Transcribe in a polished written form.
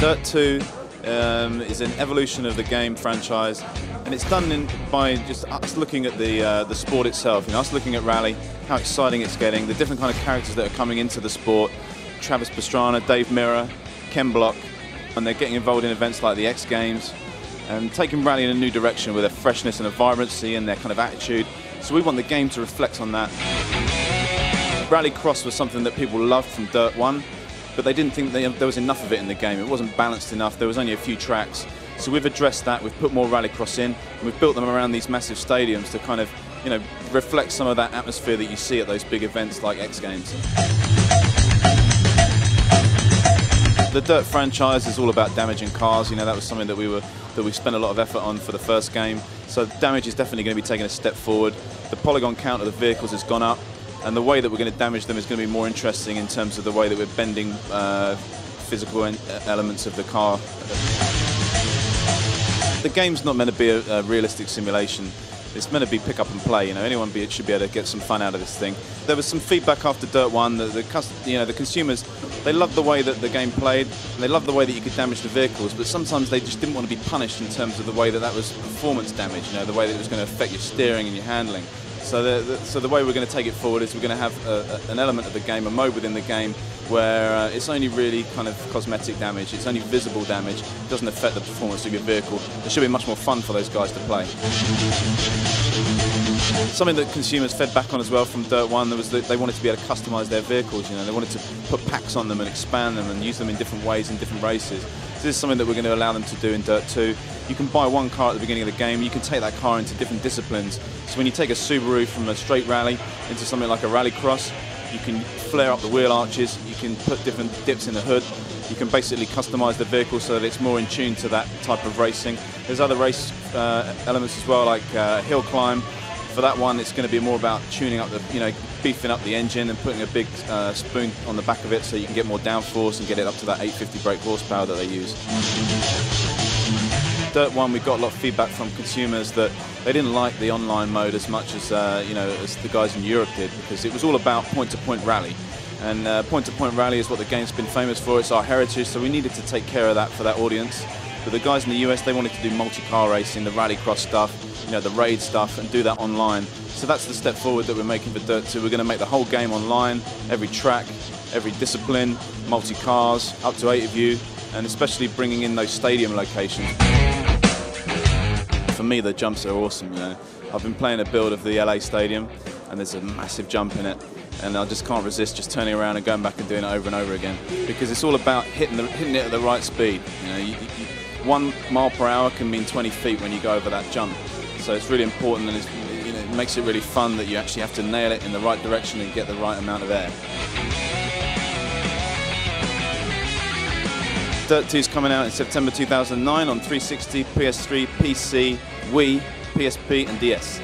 Dirt 2 is an evolution of the game franchise, and it's done by just us looking at the sport itself. You know, us looking at rally, how exciting it's getting, the different kind of characters that are coming into the sport. Travis Pastrana, Dave Mirra, Ken Block, and they're getting involved in events like the X Games and taking rally in a new direction with a freshness and a vibrancy and their kind of attitude. So we want the game to reflect on that. Rallycross was something that people loved from Dirt 1, but they didn't think there was enough of it in the game. It wasn't balanced enough. There was only a few tracks. So we've addressed that. We've put more Rallycross in, and we've built them around these massive stadiums to kind of, you know, reflect some of that atmosphere that you see at those big events like X Games. The Dirt franchise is all about damaging cars. You know, that was something that we spent a lot of effort on for the first game. So damage is definitely going to be taking a step forward. The polygon count of the vehicles has gone up, and the way that we're going to damage them is going to be more interesting in terms of the way that we're bending physical elements of the car. The game's not meant to be a realistic simulation. It's meant to be pick up and play. You know, anyone should be able to get some fun out of this thing. There was some feedback after Dirt 1 that the consumers, they loved the way that the game played, and they loved the way that you could damage the vehicles, but sometimes they just didn't want to be punished in terms of the way that was performance damage. You know, the way that it was going to affect your steering and your handling. So the way we're going to take it forward is we're going to have an element of the game, a mode within the game, where it's only really kind of cosmetic damage. It's only visible damage. It doesn't affect the performance of your vehicle. It should be much more fun for those guys to play. Something that consumers fed back on as well from Dirt 1 was that they wanted to be able to customise their vehicles. You know, they wanted to put packs on them and expand them and use them in different ways in different races. So this is something that we're going to allow them to do in Dirt 2. You can buy one car at the beginning of the game. You can take that car into different disciplines. So when you take a Subaru from a straight rally into something like a Rallycross, you can flare up the wheel arches. You can put different dips in the hood. You can basically customise the vehicle so that it's more in tune to that type of racing. There's other race elements as well, like hill climb. For that one, it's going to be more about tuning up beefing up the engine and putting a big spoon on the back of it so you can get more downforce and get it up to that 850 brake horsepower that they use. Dirt 1, we got a lot of feedback from consumers that they didn't like the online mode as much as as the guys in Europe did, because it was all about point-to-point rally. And point-to-point rally is what the game's been famous for. It's our heritage, so we needed to take care of that for that audience. But the guys in the US, they wanted to do multi-car racing, the Rallycross stuff, you know, the raid stuff, and do that online. So that's the step forward that we're making for Dirt 2. We're going to make the whole game online, every track, every discipline, multi-cars, up to 8 of you, and especially bringing in those stadium locations. For me, the jumps are awesome. You know, I've been playing a build of the LA Stadium, and there's a massive jump in it, and I just can't resist just turning around and going back and doing it over and over again, because it's all about hitting it at the right speed. You know, 1 mile per hour can mean 20 feet when you go over that jump. So it's really important, and it makes it really fun that you actually have to nail it in the right direction and get the right amount of air. Dirt 2 is coming out in September 2009 on 360, PS3, PC, Wii, PSP and DS.